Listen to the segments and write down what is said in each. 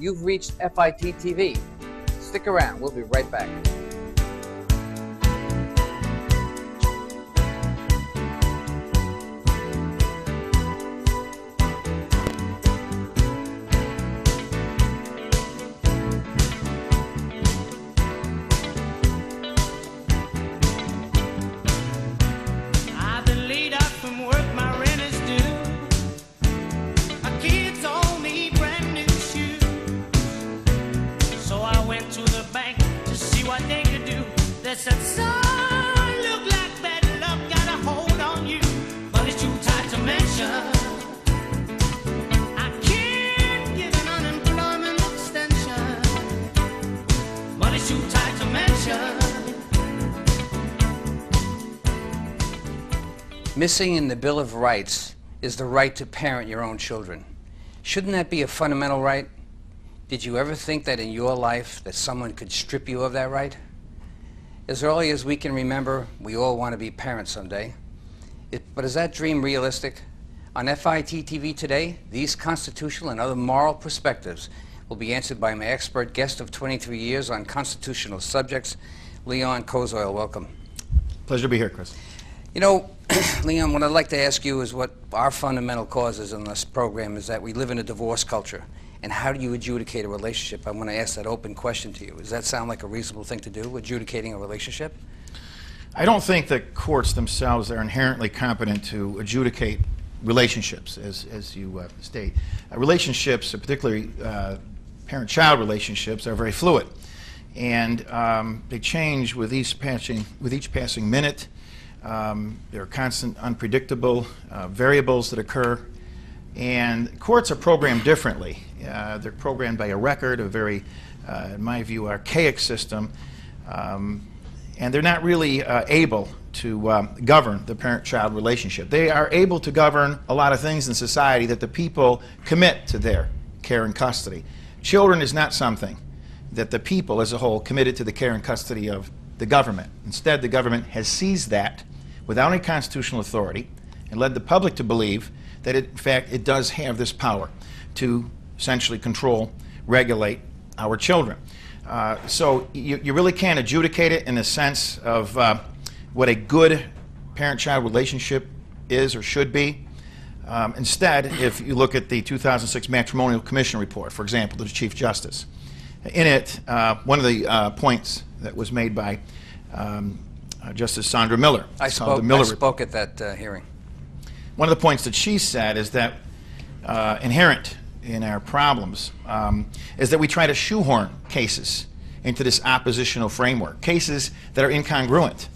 You've reached FIT TV. Stick around. We'll be right back. Missing in the Bill of Rights is the right to parent your own children. Shouldn't that be a fundamental right? Did you ever think that in your life that someone could strip you of that right? As early as we can remember, we all want to be parents someday. But is that dream realistic? On FIT TV today, these constitutional and other moral perspectives will be answered by my expert guest of 23 years on constitutional subjects, Leon Koziol. Welcome. Pleasure to be here, Chris. You know, Leon, what I'd like to ask you is what our fundamental cause is in this program is that we live in a divorce culture. And how do you adjudicate a relationship? I want to ask that open question to you. Does that sound like a reasonable thing to do, adjudicating a relationship? I don't think that courts themselves are inherently competent to adjudicate relationships, as you state. Relationships, particularly parent-child relationships, are very fluid. And they change with each passing minute. There are constant, unpredictable variables that occur, and courts are programmed differently. They're programmed by a record, a very, in my view, archaic system, and they're not really able to govern the parent-child relationship. They are able to govern a lot of things in society that the people commit to their care and custody. Children is not something that the people as a whole committed to the care and custody of the government. Instead, the government has seized that without any constitutional authority and led the public to believe that, in fact, it does have this power to essentially control, regulate our children. So you really can't adjudicate it in the sense of what a good parent-child relationship is or should be. Instead, if you look at the 2006 Matrimonial Commission report, for example, to the Chief Justice, in it, one of the points that was made by Justice Sandra Miller. I spoke at that hearing. One of the points that she said is that inherent in our problems is that we try to shoehorn cases into this oppositional framework, cases that are incongruent.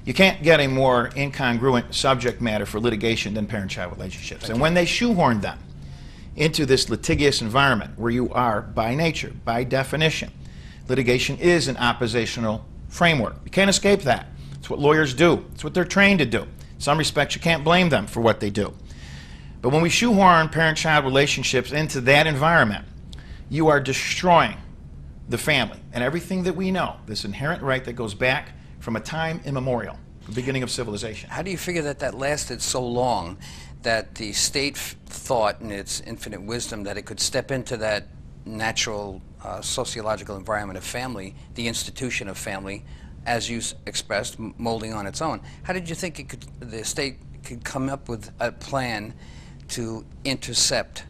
You can't get a more incongruent subject matter for litigation than parent-child relationships. And when they shoehorn them into this litigious environment where you are, by nature, by definition, litigation is an oppositional framework. You can't escape that. It's what lawyers do. It's what they're trained to do. In some respects, you can't blame them for what they do. But when we shoehorn parent-child relationships into that environment, you are destroying the family and everything that we know, this inherent right that goes back from a time immemorial, the beginning of civilization. How do you figure that that lasted so long, that the state thought in its infinite wisdom that it could step into that natural sociological environment of family, the institution of family, as you expressed, molding on its own? How did you think the state could come up with a plan to intercept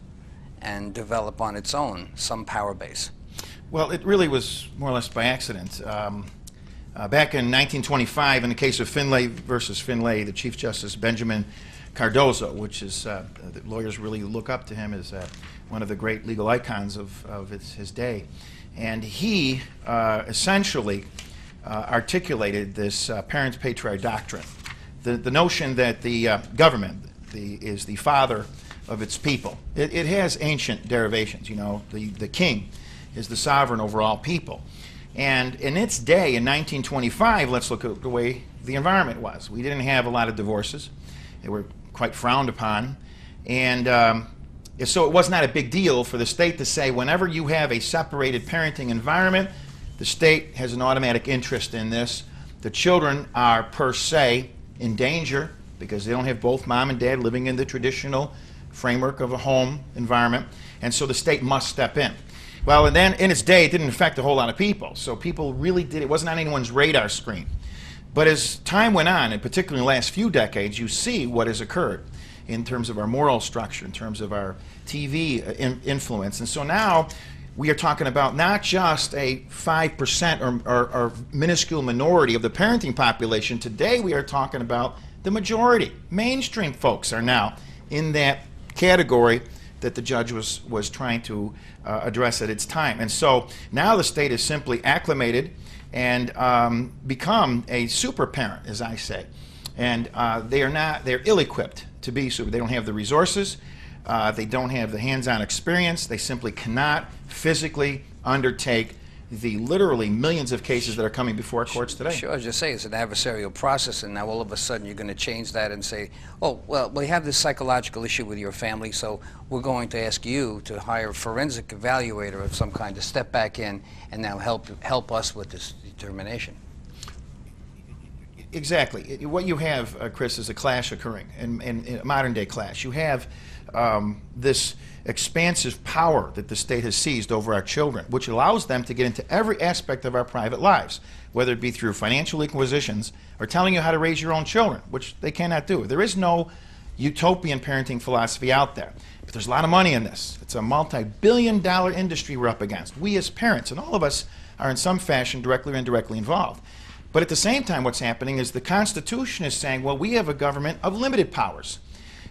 and develop on its own some power base? Well, it really was more or less by accident. Back in 1925, in the case of Finlay versus Finlay, the Chief Justice Benjamin Cardozo, which is, the lawyers really look up to him as one of the great legal icons of his day. And he essentially articulated this parent-patriarch doctrine, the notion that the government is the father of its people. It has ancient derivations. You know, the king is the sovereign over all people. And in its day, in 1925, let's look at the way the environment was. We didn't have a lot of divorces. They were quite frowned upon. And so it was not a big deal for the state to say, whenever you have a separated parenting environment, the state has an automatic interest in this. The children are, per se, in danger because they don't have both mom and dad living in the traditional framework of a home environment. And so the state must step in. Well, and then in its day, it didn't affect a whole lot of people. So people really did, it wasn't on anyone's radar screen. But as time went on, and particularly in the last few decades, you see what has occurred in terms of our moral structure, in terms of our TV influence. And so now we are talking about not just a 5% or minuscule minority of the parenting population. Today we are talking about the majority. Mainstream folks are now in that category that the judge was trying to address at its time. And so now the state is simply acclimated and become a super parent, as I say. And they're ill-equipped to be super. They don't have the resources. They don't have the hands-on experience. They simply cannot physically undertake the literally millions of cases that are coming before our courts today. Sure, as you say, it's an adversarial process, and now all of a sudden you're going to change that and say, oh, well, we have this psychological issue with your family, so we're going to ask you to hire a forensic evaluator of some kind to step back in and now help us with this determination. Exactly. What you have, Chris, is a clash occurring, in a modern-day clash. You have this expansive power that the state has seized over our children, which allows them to get into every aspect of our private lives, whether it be through financial inquisitions or telling you how to raise your own children, which they cannot do. There is no utopian parenting philosophy out there. But there's a lot of money in this. It's a multi-billion-dollar industry we're up against. We as parents, and all of us, are in some fashion directly or indirectly involved. But at the same time, what's happening is the Constitution is saying, well, we have a government of limited powers.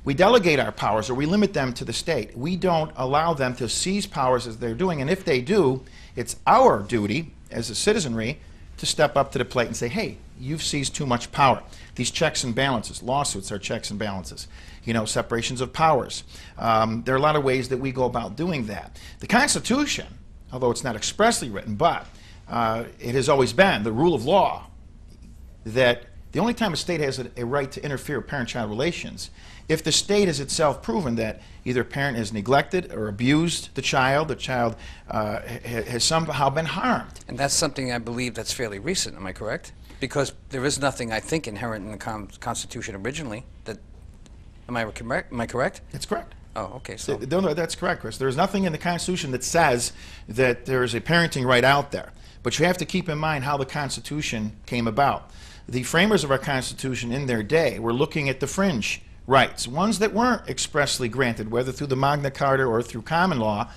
We delegate our powers, or we limit them to the state. We don't allow them to seize powers as they're doing, and if they do, it's our duty as a citizenry to step up to the plate and say, hey, you've seized too much power. These checks and balances, lawsuits are checks and balances, you know, separations of powers. There are a lot of ways that we go about doing that. The Constitution, although it's not expressly written, but it has always been the rule of law that the only time a state has a right to interfere with parent-child relations if the state has itself proven that either a parent has neglected or abused the child has somehow been harmed. And that's something I believe that's fairly recent, am I correct? Because there is nothing, I think, inherent in the Constitution originally. Am I correct? That's correct. Oh, okay. So No, that's correct, Chris. There's nothing in the Constitution that says that there is a parenting right out there. But you have to keep in mind how the Constitution came about. The framers of our Constitution in their day were looking at the fringe rights, ones that weren't expressly granted, whether through the Magna Carta or through common law,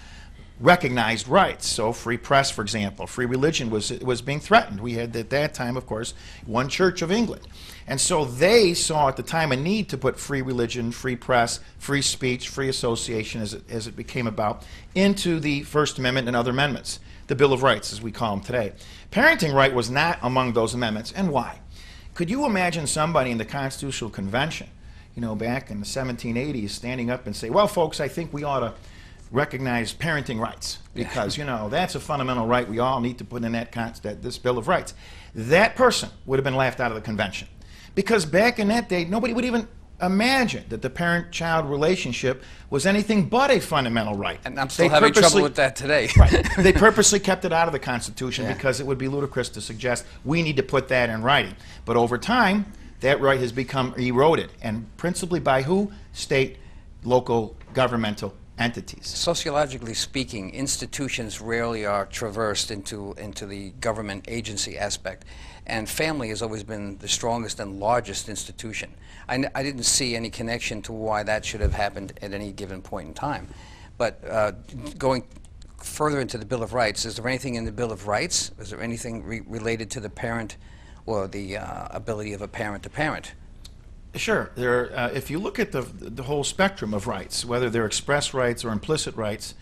recognized rights. So free press, for example, free religion was being threatened. We had at that time, of course, one Church of England. And so they saw at the time a need to put free religion, free press, free speech, free association, as it became about, into the First Amendment and other amendments, the Bill of Rights, as we call them today. Parenting right was not among those amendments, and why? Could you imagine somebody in the Constitutional Convention, you know, back in the 1780s, standing up and say, well, folks, I think we ought to recognize parenting rights because, you know, that's a fundamental right we all need to put in this Bill of Rights. That person would have been laughed out of the convention because back in that day, nobody would even imagine that the parent-child relationship was anything but a fundamental right. And I'm still having trouble with that today. Right. They purposely kept it out of the Constitution because it would be ludicrous to suggest we need to put that in writing. But over time, that right has become eroded, and principally by who? State, local, governmental entities. Sociologically speaking, institutions rarely are traversed into the government agency aspect, and family has always been the strongest and largest institution. I didn't see any connection to why that should have happened at any given point in time. But going further into the Bill of Rights, is there anything in the Bill of Rights? Is there anything related to the parent or the ability of a parent to parent? Sure. If you look at the whole spectrum of rights, whether they're express rights or implicit rights,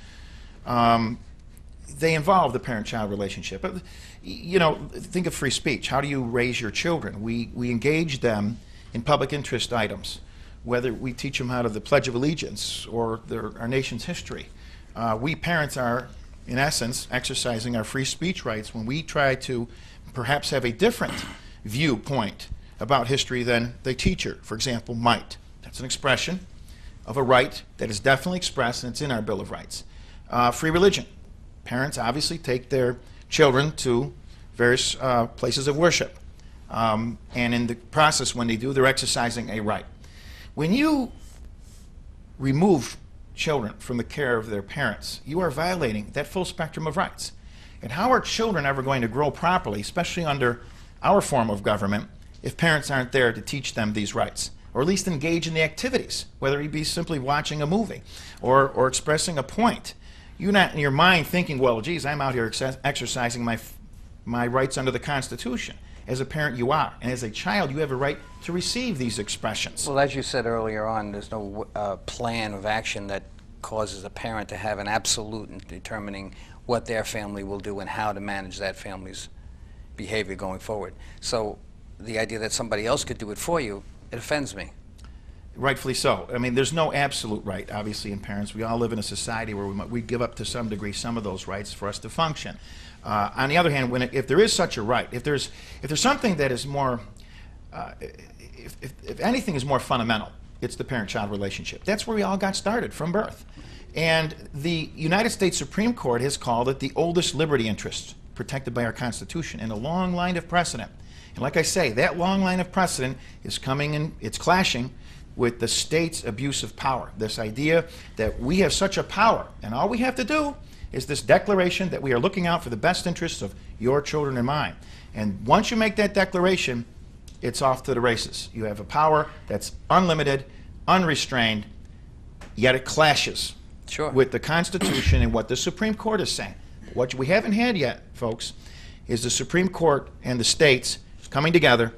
they involve the parent-child relationship. But, you know, think of free speech. How do you raise your children? We engage them in public interest items, whether we teach them how to the Pledge of Allegiance or our nation's history. We parents are, in essence, exercising our free speech rights when we try to perhaps have a different viewpoint about history than the teacher, for example, might. That's an expression of a right that is definitely expressed, and it's in our Bill of Rights. Free religion. Parents obviously take their children to various places of worship. And in the process, when they do, they're exercising a right. When you remove children from the care of their parents, you are violating that full spectrum of rights. And how are children ever going to grow properly, especially under our form of government, if parents aren't there to teach them these rights, or at least engage in the activities, whether it be simply watching a movie or expressing a point? You're not in your mind thinking, well, geez, I'm out here exercising my rights under the Constitution. As a parent, you are. And as a child, you have a right to receive these expressions. Well, as you said earlier on, there's no plan of action that causes a parent to have an absolute in determining what their family will do and how to manage that family's behavior going forward. So the idea that somebody else could do it for you, it offends me. Rightfully so. I mean, there's no absolute right, obviously, in parents. We all live in a society where we give up to some degree some of those rights for us to function. On the other hand, if there is such a right, if there's something that is more, if anything is more fundamental, it's the parent-child relationship. That's where we all got started, from birth. And the United States Supreme Court has called it the oldest liberty interest protected by our Constitution in a long line of precedent. And like I say, that long line of precedent is coming in, it's clashing with the state's abuse of power. This idea that we have such a power, and all we have to do is this declaration that we are looking out for the best interests of your children and mine. And once you make that declaration, it's off to the races. You have a power that's unlimited, unrestrained, yet it clashes with the Constitution and what the Supreme Court is saying. What we haven't had yet, folks, is the Supreme Court and the states coming together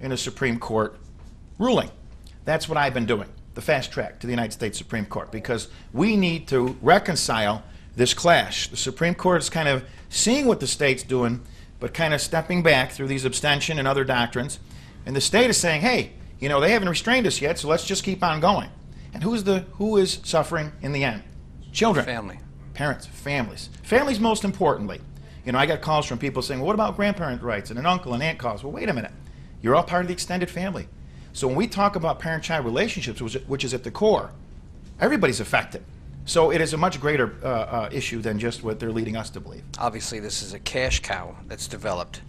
in a Supreme Court ruling. That's what I've been doing, the fast track to the United States Supreme Court, because we need to reconcile this clash. The Supreme Court is kind of seeing what the state's doing, but kind of stepping back through these abstention and other doctrines. And the state is saying, hey, you know, they haven't restrained us yet, so let's just keep on going. And who is suffering in the end? Children. Family. Parents, families. Families most importantly. You know, I got calls from people saying, well, what about grandparent rights? And an uncle and aunt calls. Well, wait a minute. You're all part of the extended family. So when we talk about parent-child relationships, which is at the core, everybody's affected. So it is a much greater issue than just what they're leading us to believe. Obviously, this is a cash cow that's developed.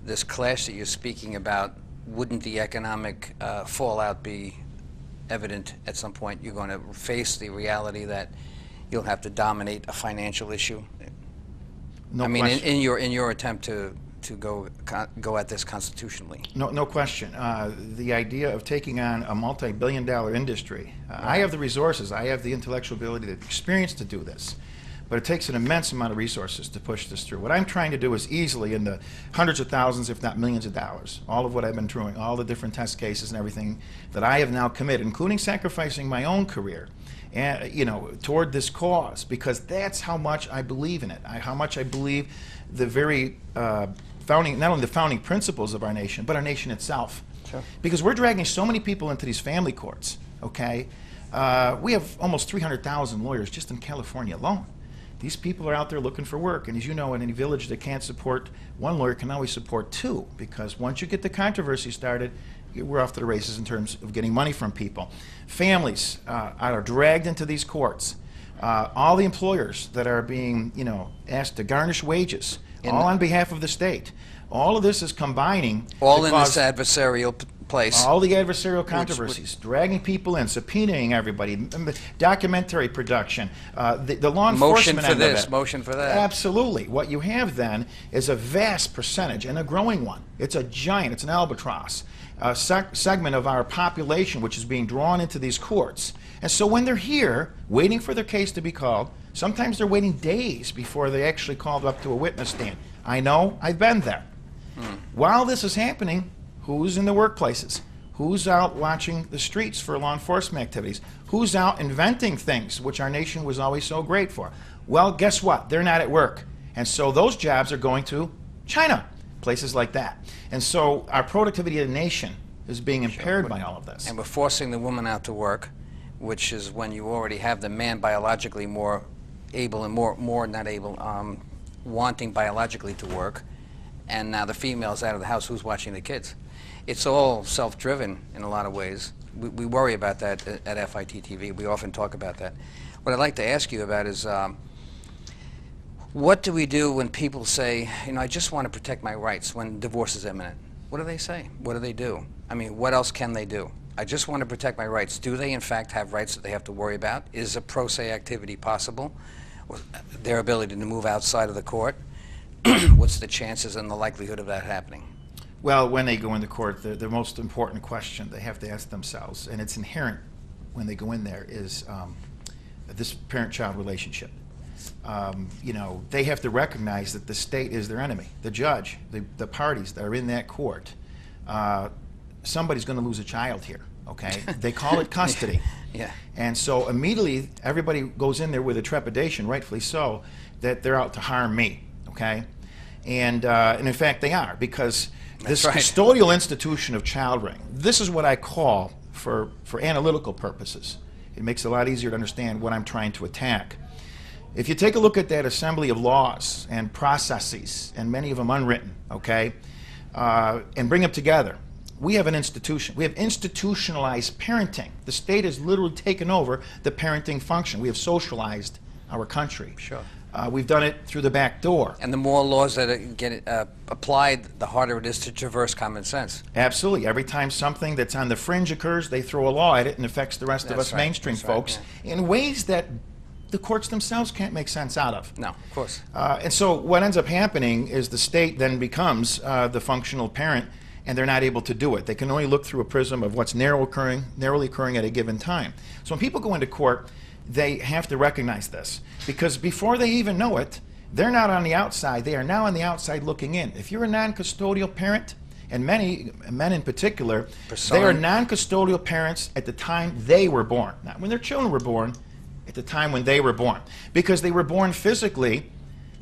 This clash that you're speaking about, wouldn't the economic fallout be evident at some point? You're going to face the reality that you'll have to dominate a financial issue. No I mean, question. in your attempt to go at this constitutionally. No question. The idea of taking on a multi-billion-dollar industry, I have the resources, I have the intellectual ability, the experience to do this, but it takes an immense amount of resources to push this through. What I'm trying to do is easily in the hundreds of thousands, if not millions of dollars, all of what I've been doing, all the different test cases and everything that I have now committed, including sacrificing my own career, and, you know, toward this cause, because that's how much I believe in it, how much I believe the very not only the founding principles of our nation, but our nation itself. Sure. Because we're dragging so many people into these family courts, okay? We have almost 300,000 lawyers just in California alone. These people are out there looking for work, and as you know, in any village that can't support one lawyer can always support two, because once you get the controversy started, we're off to the races in terms of getting money from people. Families are dragged into these courts. All the employers that are being, you know, asked to garnish wages, all on behalf of the state. All of this is combining. All in this adversarial place. All the adversarial controversies, dragging people in, subpoenaing everybody, documentary production, the law enforcement end of it. Motion for that. Absolutely. What you have then is a vast percentage, and a growing one. It's a giant, it's an albatross, a segment of our population which is being drawn into these courts. And so when they're here, waiting for their case to be called, sometimes they're waiting days before they actually called up to a witness stand. I know, I've been there. While this is happening, who's in the workplaces? Who's out watching the streets for law enforcement activities? Who's out inventing things, which our nation was always so great for? Well, guess what? They're not at work. And so those jobs are going to China, places like that. And so our productivity of the nation is being impaired by all of this. And we're forcing the woman out to work, which is when you already have the man biologically more able and more not able, wanting biologically to work, and now the female's out of the house. Who's watching the kids? It's all self-driven in a lot of ways. We worry about that at FIT TV. We often talk about that. What I'd like to ask you about is what do we do when people say, you know, I just want to protect my rights when divorce is imminent? What do they say? What do they do? I mean, what else can they do? I just want to protect my rights. Do they, in fact, have rights that they have to worry about? Is a pro se activity possible? Their ability to move outside of the court? What's the chances and the likelihood of that happening? Well, when they go into court, the most important question they have to ask themselves, and it's inherent when they go in there, is this parent-child relationship. You know, they have to recognize that the state is their enemy. The judge, the parties that are in that court, somebody's going to lose a child here, okay? They call it custody. Yeah. And so immediately everybody goes in there with a trepidation, rightfully so, that they're out to harm me, okay? And in fact they are, because this custodial institution of child rearing, this is what I call, for analytical purposes, it makes it a lot easier to understand what I'm trying to attack. If you take a look at that assembly of laws and processes, and many of them unwritten, okay, and bring them together, we have an institution. We have institutionalized parenting. The state has literally taken over the parenting function. We have socialized our country. Sure. We've done it through the back door. And the more laws that get applied, the harder it is to traverse common sense. Absolutely. Every time something that's on the fringe occurs, they throw a law at it and affects the rest of us mainstream folks in ways that the courts themselves can't make sense out of. No, of course. And so what ends up happening is the state then becomes the functional parent, and they're not able to do it. They can only look through a prism of what's narrowly occurring at a given time. So when people go into court, they have to recognize this, because before they even know it, they're not on the outside. They are now on the outside looking in. If you're a non-custodial parent, and many men in particular, they are non-custodial parents at the time they were born, not when their children were born, at the time when they were born, because they were born physically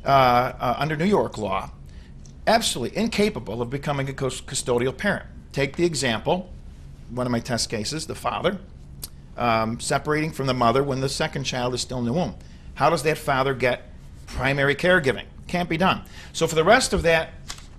under New York law, absolutely incapable of becoming a custodial parent. Take the example, one of my test cases, the father separating from the mother when the second child is still in the womb. How does that father get primary caregiving? Can't be done. So for the rest of that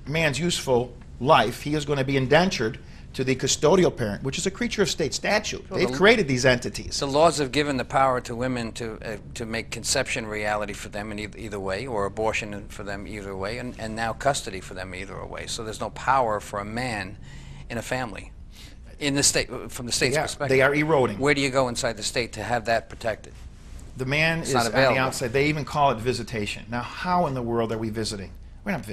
man's useful life, he is going to be indentured to the custodial parent, which is a creature of state statute. Well, they've created these entities. The laws have given the power to women to make conception reality for them in either way, or abortion for them either way, and now custody for them either way. So there's no power for a man in a family, in the state, from the state's perspective. They are eroding. Where do you go inside the state to have that protected? The man is on the outside. They even call it visitation. Now, how in the world are we visiting? I'm not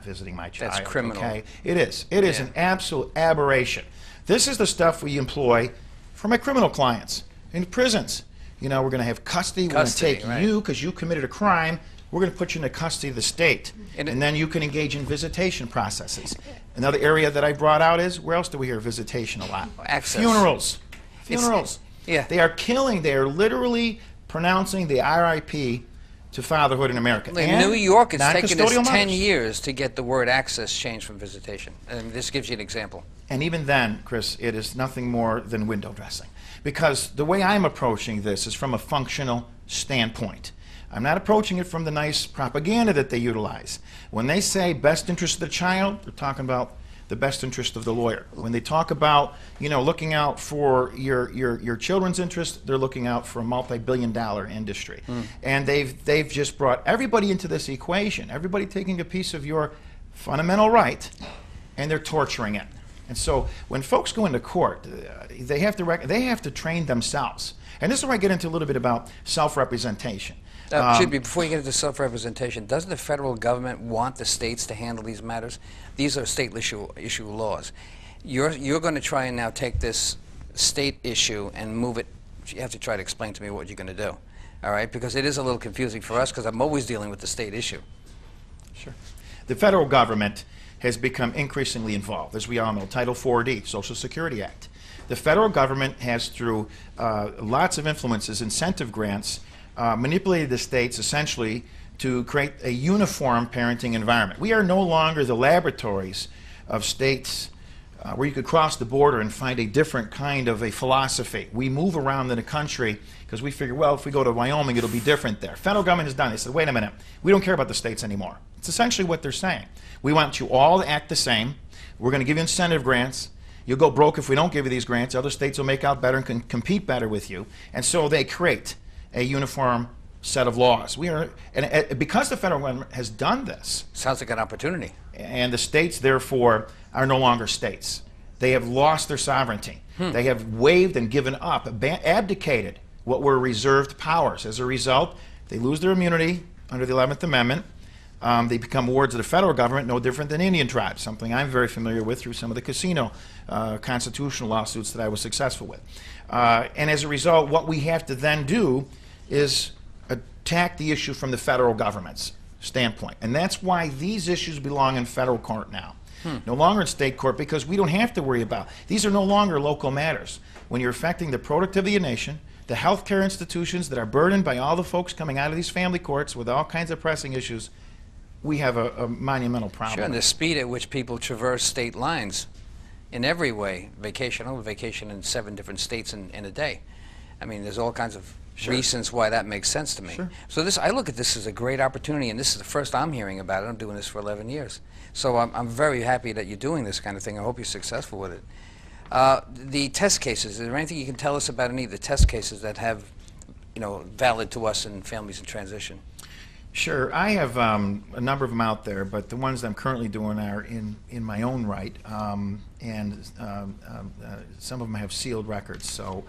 visiting my child. That's criminal. Okay? It is. It is an absolute aberration. This is the stuff we employ for my criminal clients in prisons. You know, we're going to have custody. We're going to take you because you committed a crime. We're going to put you in the custody of the state. And then you can engage in visitation processes. Another area that I brought out is, where else do we hear visitation a lot? Access. Funerals. Funerals. Yeah. They are killing. They are literally pronouncing the RIP to fatherhood in America. In New York, it's taken us 10 years to get the word access changed from visitation. And this gives you an example. And even then, Chris, it is nothing more than window dressing. Because the way I'm approaching this is from a functional standpoint. I'm not approaching it from the nice propaganda that they utilize. When they say best interest of the child, they're talking about the best interest of the lawyer. When they talk about, you know, looking out for your children's interest, they're looking out for a multi-billion-dollar industry. And they've just brought everybody into this equation, everybody taking a piece of your fundamental right, and they're torturing it. And so when folks go into court, they have to train themselves. And this is where I get into a little bit about self-representation. Before you get into self-representation, doesn't the federal government want the states to handle these matters? These are state issue laws. You're going to try and now take this state issue and move it. You have to try to explain to me what you're going to do, all right? Because it is a little confusing for us, because I'm always dealing with the state issue. Sure. The federal government has become increasingly involved, as we all know. Title 4D, Social Security Act. The federal government has, through lots of influences, incentive grants, manipulated the states essentially to create a uniform parenting environment. We are no longer the laboratories of states where you could cross the border and find a different kind of a philosophy. We move around in the country because we figure, well, if we go to Wyoming, it'll be different there. Federal government has done it. They said, wait a minute, we don't care about the states anymore. It's essentially what they're saying. We want you all to act the same. We're going to give you incentive grants. You'll go broke if we don't give you these grants. Other states will make out better and can compete better with you. And so they create a uniform set of laws. Because the federal government has done this. Sounds like an opportunity. And the states, therefore, are no longer states. They have lost their sovereignty. They have waived and given up, abdicated what were reserved powers. As a result, they lose their immunity under the 11th Amendment. They become wards of the federal government, no different than Indian tribes, something I'm very familiar with through some of the casino constitutional lawsuits that I was successful with. And as a result, what we have to then do is attack the issue from the federal government's standpoint. And that's why these issues belong in federal court now. No longer in state court, because we don't have to worry about. These are no longer local matters. When you're affecting the productivity of the nation, the healthcare institutions that are burdened by all the folks coming out of these family courts with all kinds of pressing issues, we have a monumental problem. Sure, and the speed at which people traverse state lines in every way, vacation in 7 different states in a day. I mean, there's all kinds of reasons why that makes sense to me. So I look at this as a great opportunity, and this is the first I'm hearing about it. I'm doing this for 11 years. So I'm very happy that you're doing this kind of thing. I hope you're successful with it. The test cases, is there anything you can tell us about any of the test cases that have, valid to us in families in transition? Sure. I have a number of them out there, but the ones that I'm currently doing are in my own right, and some of them have sealed records, so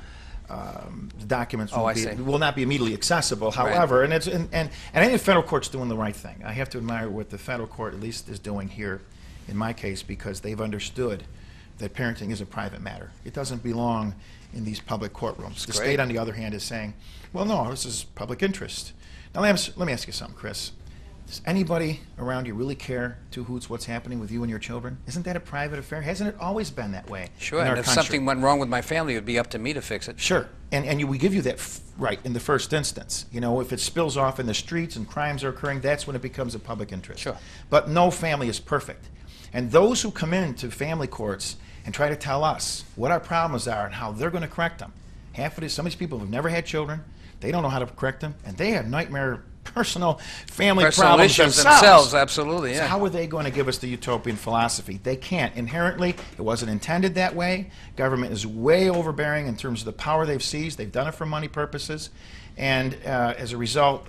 the documents will not be immediately accessible. However, and I think the federal court's doing the right thing. I have to admire what the federal court at least is doing here in my case, because they've understood that parenting is a private matter. It doesn't belong in these public courtrooms. The state, on the other hand, is saying, well, no, this is public interest. Now, let me ask you something, Chris. Does anybody around you really care two hoots what's happening with you and your children? Isn't that a private affair? Hasn't it always been that way? Sure, and if something went wrong with my family, it would be up to me to fix it. Sure, and we give you that right in the first instance. If it spills off in the streets and crimes are occurring, that's when it becomes a public interest. Sure. But no family is perfect. And those who come into family courts and try to tell us what our problems are and how they're going to correct them, some of these people have never had children, they don't know how to correct them, and they have nightmare personal family problems themselves. Absolutely, yeah. So how are they going to give us the utopian philosophy? They can't. Inherently, it wasn't intended that way. Government is way overbearing in terms of the power they've seized. They've done it for money purposes. And as a result,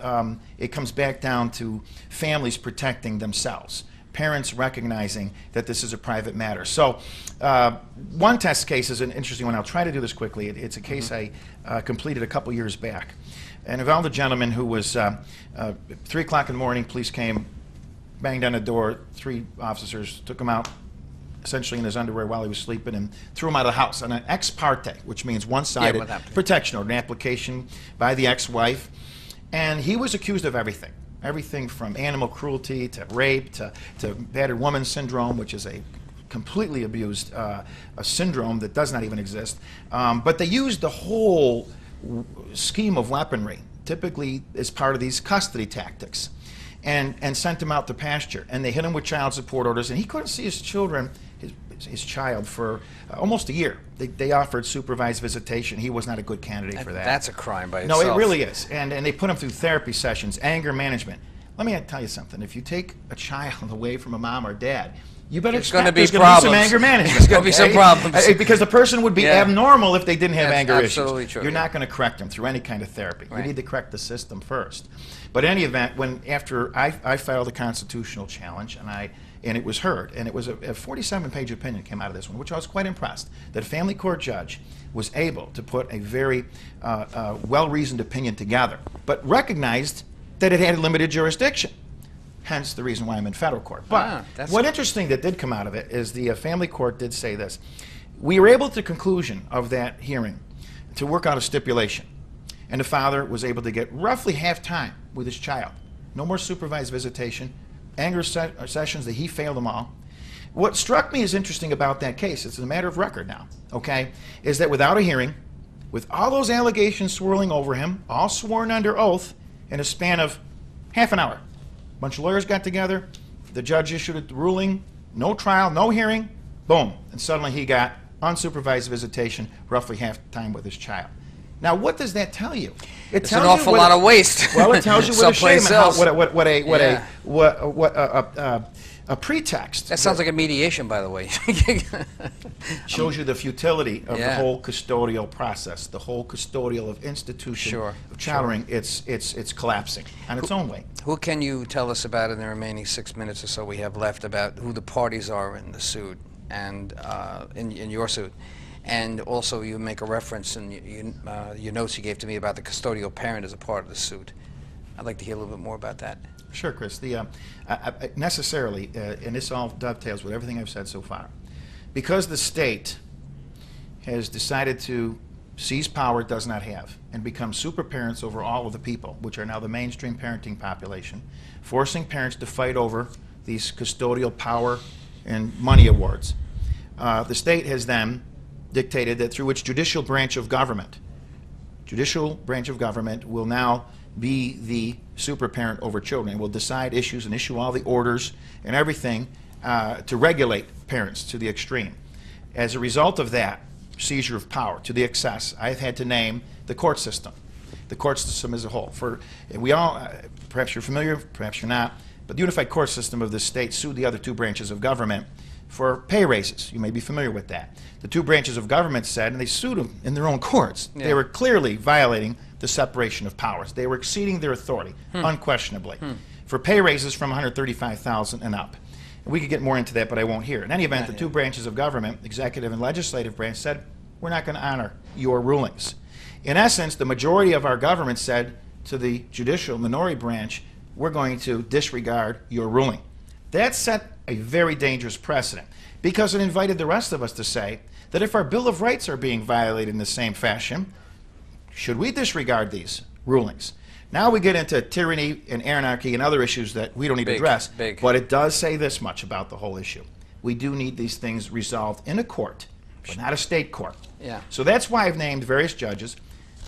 it comes back down to families protecting themselves, parents recognizing that this is a private matter. So one test case is an interesting one. I'll try to do this quickly. It's a case I completed a couple years back. And involved a gentleman who was 3 o'clock in the morning, police came, banged on the door, 3 officers took him out essentially in his underwear while he was sleeping and threw him out of the house on an ex parte, which means one-sided protection order, an application by the ex-wife. And he was accused of everything from animal cruelty to rape to battered woman syndrome, which is a completely abused a syndrome that does not even exist. But they used the whole scheme of weaponry, typically as part of these custody tactics, and sent him out to pasture. And they hit him with child support orders, and he couldn't see his children, his child, for almost a year. They offered supervised visitation. He was not a good candidate for that. That's a crime by itself. No, it really is. And they put him through therapy sessions, anger management. Let me tell you something. If you take a child away from a mom or dad, you better expect there's going to be some anger management. There's going to be some problems. Because the person would be abnormal if they didn't have anger issues. Absolutely true. You're not going to correct them through any kind of therapy. You need to correct the system first. But in any event, after I filed a constitutional challenge, and it was heard, and it was a 47-page opinion came out of this one, which I was quite impressed, that a family court judge was able to put a very well-reasoned opinion together, but recognized that it had limited jurisdiction. Hence the reason why I'm in federal court. But what's interesting that did come out of it is the family court did say this. We were able to the conclusion of that hearing to work out a stipulation, and the father was able to get roughly half time with his child. No more supervised visitation, anger sessions that he failed them all. What struck me as interesting about that case, it's a matter of record now, okay, is that without a hearing, with all those allegations swirling over him, all sworn under oath, in a span of half an hour, a bunch of lawyers got together, the judge issued a ruling, no trial, no hearing, boom, and suddenly he got unsupervised visitation, roughly half time with his child. Now, what does that tell you? It's an awful lot of waste. Well, it tells you what a shame and what a pretext. That sounds like a mediation, by the way. Shows you the futility of the whole custodial process, the whole custodial of institution of child rearing. It's collapsing on its own way. Who can you tell us about in the remaining 6 minutes or so we have left about who the parties are in the suit and in your suit? And also you make a reference in your notes you gave to me about the custodial parent as a part of the suit. I'd like to hear a little bit more about that. Sure, Chris. Necessarily, and this all dovetails with everything I've said so far, because the state has decided to seize power it does not have and become super parents over all of the people, which are now the mainstream parenting population, forcing parents to fight over these custodial power and money awards. The state has then dictated that through its judicial branch of government will now be the super parent over children, will decide issues and issue all the orders and everything to regulate parents to the extreme. As a result of that seizure of power to the excess, I've had to name the court system as a whole. We all, perhaps you're familiar, perhaps you're not, but the unified court system of the state sued the other two branches of government for pay raises. You may be familiar with that. The two branches of government said, and they sued them in their own courts, they were clearly violating the separation of powers. They were exceeding their authority, unquestionably, for pay raises from $135,000 and up. And we could get more into that, but I won't here. In any event, the two branches of government, executive and legislative branch, said, we're not going to honor your rulings. In essence, the majority of our government said to the judicial minority branch, we're going to disregard your ruling. That set a very dangerous precedent because it invited the rest of us to say that if our Bill of Rights are being violated in the same fashion, should we disregard these rulings? Now we get into tyranny and anarchy and other issues that we don't need to address, but it does say this much about the whole issue. We do need these things resolved in a court, but not a state court. So that's why I've named various judges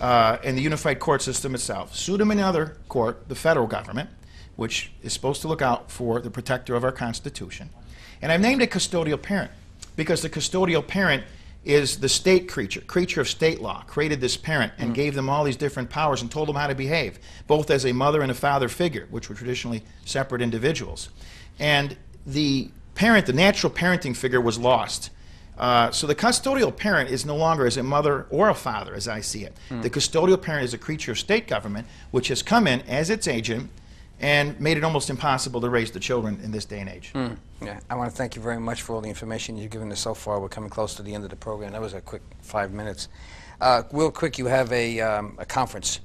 in the unified court system itself. Sued them in another court, the federal government, which is supposed to look out for the protector of our Constitution. And I've named it custodial parent because the custodial parent is the state creature of state law, created this parent and gave them all these different powers and told them how to behave, both as a mother and a father figure, which were traditionally separate individuals. And the parent, the natural parenting figure, was lost. So the custodial parent is no longer as a mother or a father, as I see it. The custodial parent is a creature of state government, which has come in as its agent and made it almost impossible to raise the children in this day and age. Yeah, I want to thank you very much for all the information you've given us so far. We're coming close to the end of the program. That was a quick 5 minutes. Real quick, you have a conference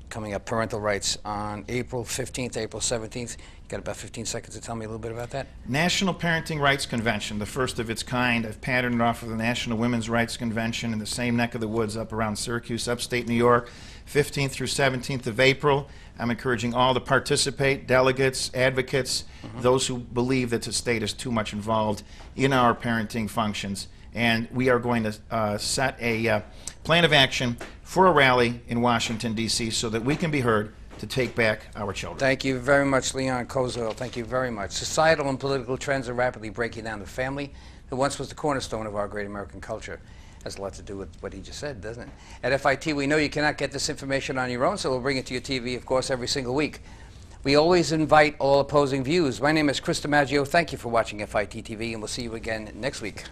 coming up, Parental Rights, on April 15th, April 17th. You got about 15 seconds to tell me a little bit about that? National Parenting Rights Convention, the first of its kind. I've patterned it off of the National Women's Rights Convention in the same neck of the woods up around Syracuse, upstate New York, 15th through 17th of April. I'm encouraging all to participate, delegates, advocates, those who believe that the state is too much involved in our parenting functions. And we are going to set a plan of action for a rally in Washington, D.C. so that we can be heard to take back our children. Thank you very much, Leon Koziol. Thank you very much. Societal and political trends are rapidly breaking down the family that once was the cornerstone of our great American culture. Has a lot to do with what he just said, doesn't it? At FIT, we know you cannot get this information on your own, so we'll bring it to your TV, of course, every single week. We always invite all opposing views. My name is Maggio. Thank you for watching FIT TV, and we'll see you again next week.